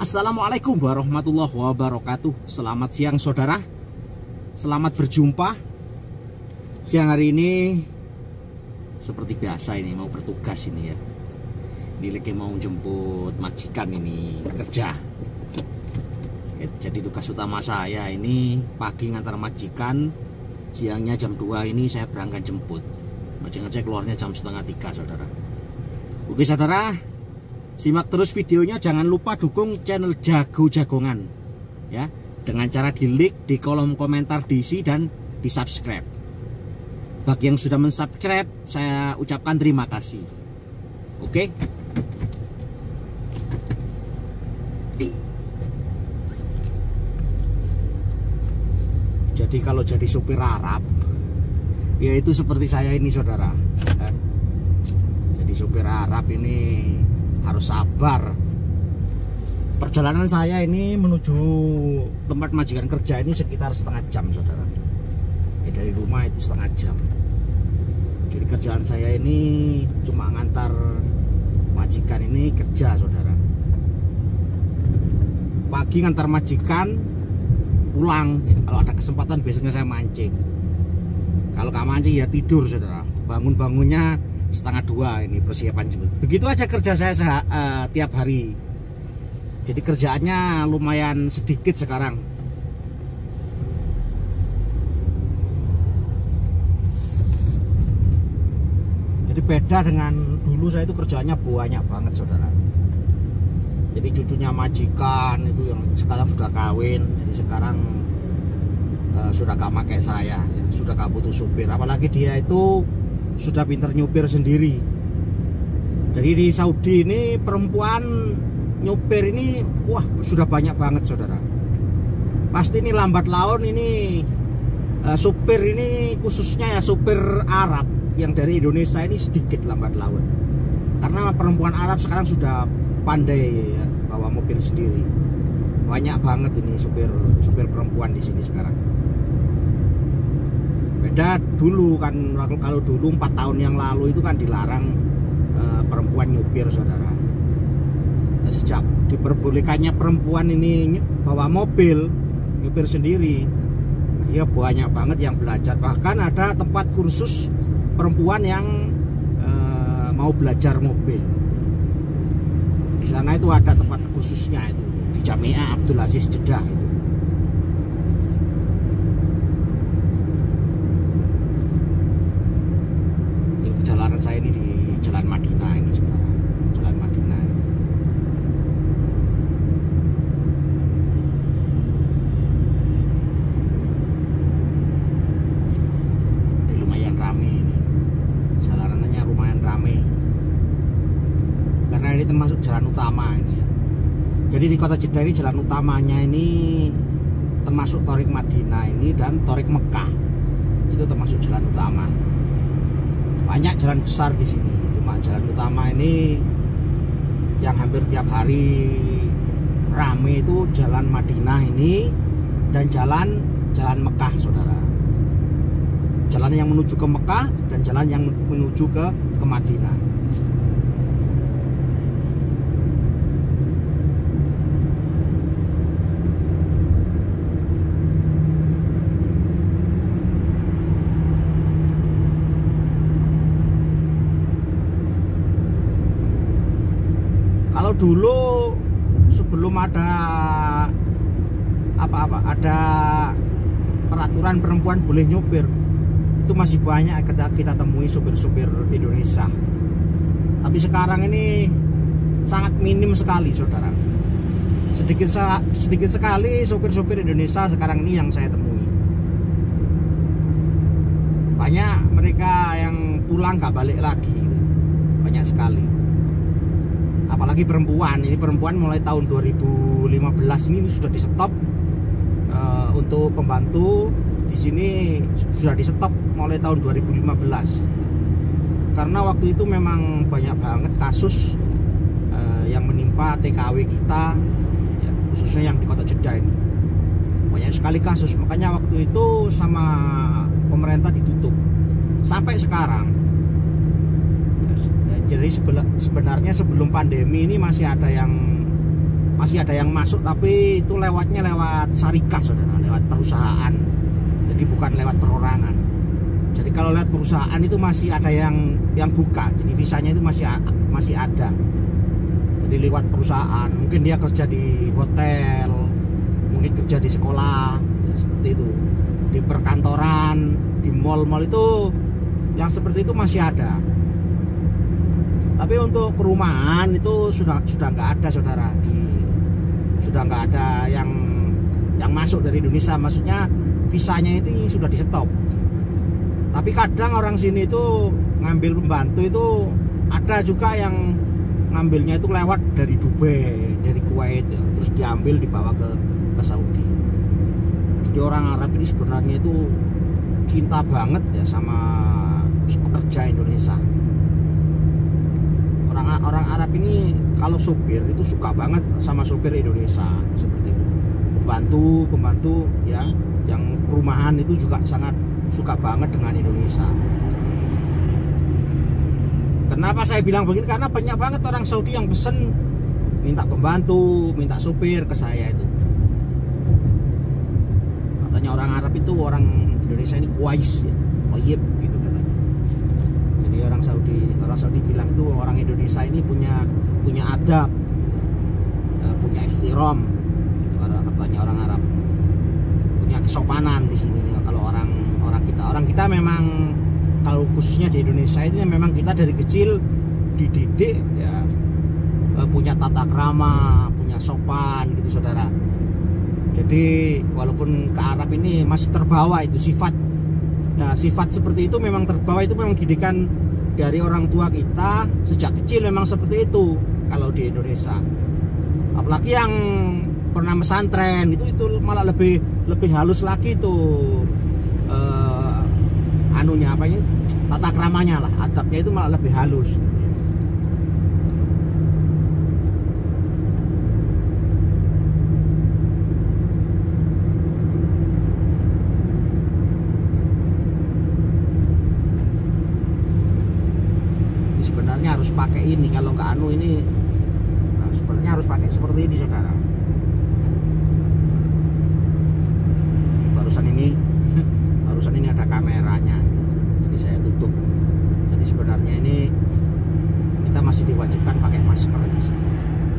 Assalamualaikum warahmatullahi wabarakatuh. Selamat siang saudara, selamat berjumpa. Siang hari ini seperti biasa ini mau bertugas ini ya. Ini lagi mau jemput majikan ini kerja. Jadi tugas utama saya ini pagi ngantar majikan, siangnya jam 2 ini saya berangkat jemput. Majikan saya keluarnya jam setengah 3 saudara. Oke saudara, simak terus videonya, jangan lupa dukung channel Jago Jagongan ya, dengan cara di like di kolom komentar, diisi dan di subscribe. Bagi yang sudah mensubscribe, saya ucapkan terima kasih. Oke. Jadi kalau jadi supir Arab, yaitu seperti saya ini saudara. Jadi supir Arab ini harus sabar. Perjalanan saya ini menuju tempat majikan kerja ini sekitar setengah jam saudara. Dari rumah itu setengah jam. Jadi kerjaan saya ini cuma ngantar majikan ini kerja saudara. Pagi ngantar majikan, pulang ya, kalau ada kesempatan biasanya saya mancing. Kalau nggak mancing ya tidur saudara. Bangun-bangunnya setengah 2 ini persiapan jemput. Begitu aja kerja saya tiap hari. Jadi kerjaannya lumayan sedikit sekarang. Jadi beda dengan dulu, saya itu kerjaannya banyak banget saudara. Jadi cucunya majikan itu yang sekarang sudah kawin, jadi sekarang sudah gak pakai saya ya, sudah gak butuh supir. Apalagi dia itu sudah pinter nyupir sendiri. Jadi di Saudi ini perempuan nyupir ini wah sudah banyak banget saudara. Pasti ini lambat laun ini supir ini, khususnya ya supir Arab yang dari Indonesia ini sedikit lambat laun. Karena perempuan Arab sekarang sudah pandai ya, bawa mobil sendiri. Banyak banget ini supir perempuan di sini sekarang. Beda dulu kan, kalau dulu 4 tahun yang lalu itu kan dilarang perempuan nyupir saudara. Nah, sejak diperbolehkannya perempuan ini bawa mobil, nyupir sendiri, dia banyak banget yang belajar. Bahkan ada tempat kursus perempuan yang mau belajar mobil. Di sana itu ada tempat kursusnya itu di Jamiah Abdul Aziz Jeddah itu. Perjalanan saya ini di Jalan Madinah ini saudara, Jalan Madinah ini. Jadi lumayan rame ini, jalanannya lumayan rame karena ini termasuk jalan utama ini ya. Jadi di kota Jeddah ini jalan utamanya ini termasuk Thorik Madinah ini dan Thorik Mekah, itu termasuk jalan utama. Banyak jalan besar di sini, cuma jalan utama ini yang hampir tiap hari rame itu jalan Madinah ini dan jalan Mekah saudara. Jalan yang menuju ke Mekah dan jalan yang menuju ke Madinah. Kalau dulu sebelum ada ada peraturan perempuan boleh nyupir, itu masih banyak kita temui supir-supir Indonesia. Tapi sekarang ini sangat minim sekali saudara. Sedikit sekali supir-supir Indonesia sekarang ini yang saya temui. Banyak mereka yang pulang gak balik lagi, banyak sekali. Apalagi perempuan, ini perempuan mulai tahun 2015 ini sudah di stop untuk pembantu di sini, sudah di stop mulai tahun 2015 karena waktu itu memang banyak banget kasus yang menimpa TKW kita ya, khususnya yang di kota Jeddah ini banyak sekali kasus, makanya waktu itu sama pemerintah ditutup sampai sekarang. Jadi sebenarnya sebelum pandemi ini masih ada yang masih ada yang masuk, tapi itu lewatnya lewat syarikah saudara, lewat perusahaan, jadi bukan lewat perorangan. Jadi kalau lewat perusahaan itu masih ada yang buka, jadi visanya itu masih ada. Jadi lewat perusahaan, mungkin dia kerja di hotel, mungkin kerja di sekolah, ya seperti itu, di perkantoran, di mal-mal itu yang seperti itu masih ada. Tapi untuk perumahan itu sudah nggak ada saudara, sudah nggak ada yang masuk dari Indonesia, maksudnya visanya itu sudah di stop. Tapi kadang orang sini itu ngambil pembantu itu ada juga yang ngambilnya itu lewat dari Dubai, dari Kuwait, ya. Terus diambil dibawa ke Saudi. Jadi orang Arab ini sebenarnya itu cinta banget ya sama pekerja Indonesia. Orang Arab ini kalau supir itu suka banget sama supir Indonesia seperti itu. Pembantu ya yang perumahan itu juga sangat suka banget dengan Indonesia. Kenapa saya bilang begini? Karena banyak banget orang Saudi yang pesen minta pembantu, minta supir ke saya itu. Katanya orang Arab itu orang Indonesia ini kuais ya, toyib gitu katanya. Jadi orang Saudi bilang itu orang Indonesia ini punya adab, punya ihtiram, gitu, katanya orang Arab. Punya kesopanan di sini. Kalau orang kita memang, kalau khususnya di Indonesia ini memang kita dari kecil dididik ya, punya tata krama, punya sopan gitu saudara. Jadi walaupun ke Arab ini masih terbawa itu sifat, nah sifat seperti itu memang terbawa, itu memang didikan dari orang tua kita sejak kecil memang seperti itu kalau di Indonesia. Apalagi yang pernah pesantren itu malah lebih halus lagi tuh, tata kramanya lah, adabnya itu malah lebih halus. Sebenarnya harus pakai ini, kalau nggak ini, nah, sebenarnya harus pakai seperti ini saudara. Barusan ini ada kameranya, jadi saya tutup. Jadi sebenarnya ini kita masih diwajibkan pakai masker di sini.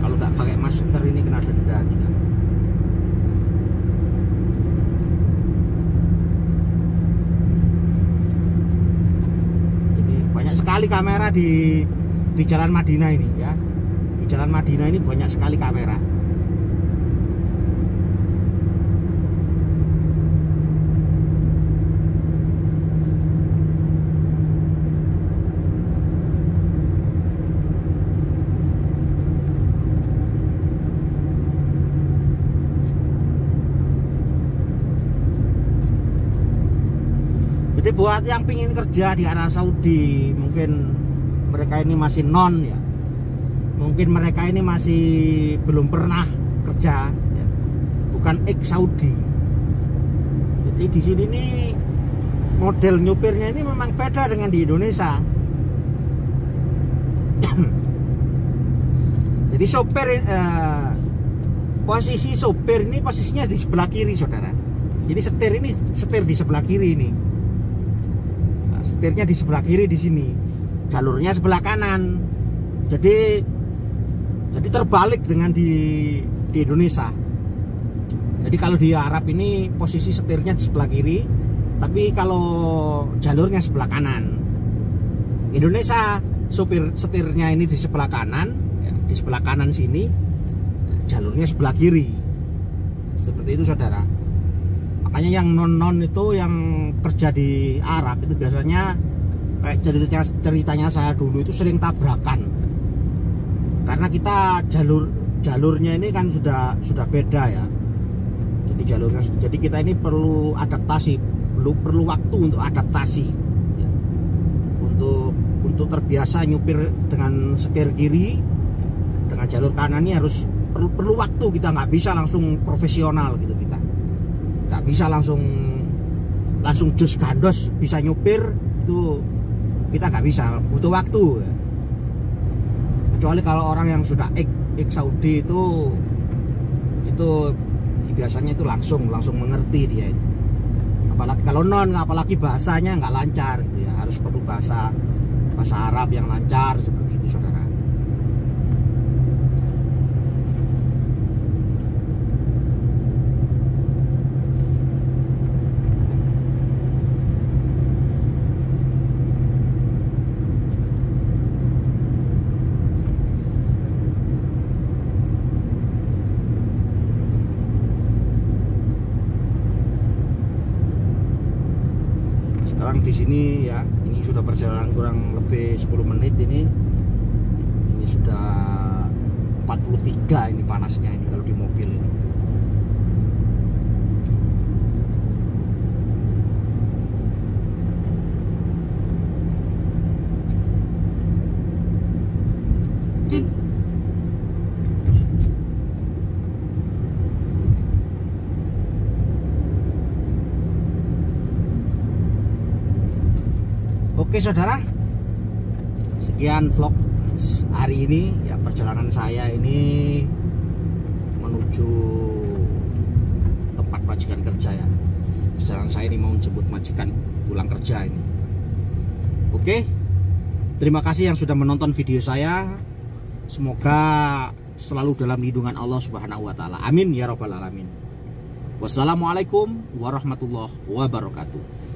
Kalau nggak pakai masker ini kena denda juga. Jadi banyak sekali kamera di Jalan Madinah ini ya. Di Jalan Madinah ini banyak sekali kamera. Jadi buat yang pingin kerja di Arab Saudi, mungkin mereka ini masih non ya, mungkin mereka ini masih belum pernah kerja ya, bukan ex Saudi. Jadi di sini nih model nyupirnya ini memang beda dengan di Indonesia. Jadi sopir, posisi sopir ini posisinya di sebelah kiri saudara. Jadi setir di sebelah kiri ini. Setirnya di sebelah kiri di sini, jalurnya sebelah kanan. Jadi terbalik dengan di Indonesia. Jadi kalau di Arab ini posisi setirnya di sebelah kiri, tapi kalau jalurnya sebelah kanan. Indonesia setirnya ini di sebelah kanan, ya, di sebelah kanan sini, jalurnya sebelah kiri. Seperti itu saudara. Makanya yang non itu yang kerja di Arab itu biasanya kayak ceritanya saya dulu itu sering tabrakan. Karena kita jalurnya ini kan sudah beda ya. Jadi kita ini perlu adaptasi, perlu waktu untuk adaptasi. Ya. Untuk terbiasa nyupir dengan setir kiri, dengan jalur kanan ini perlu waktu, kita nggak bisa langsung profesional gitu kita. Nggak bisa langsung jus gandos bisa nyupir, itu kita nggak bisa, butuh waktu. Kecuali kalau orang yang sudah ex Saudi itu itu biasanya itu langsung mengerti dia itu. Apalagi kalau non, apalagi bahasanya nggak lancar gitu ya, harus perlu bahasa Arab yang lancar seperti itu saudara. Sekarang di sini ya, ini sudah perjalanan kurang lebih 10 menit ini sudah 43 ini panasnya ini kalau di mobil ini. Oke saudara, sekian vlog hari ini ya, perjalanan saya ini menuju tempat majikan kerja ya. Perjalanan saya ini mau jemput majikan pulang kerja ini. Oke, terima kasih yang sudah menonton video saya. Semoga selalu dalam lindungan Allah Subhanahu wa Ta'ala. Amin ya Rabbal 'Alamin. Wassalamualaikum warahmatullahi wabarakatuh.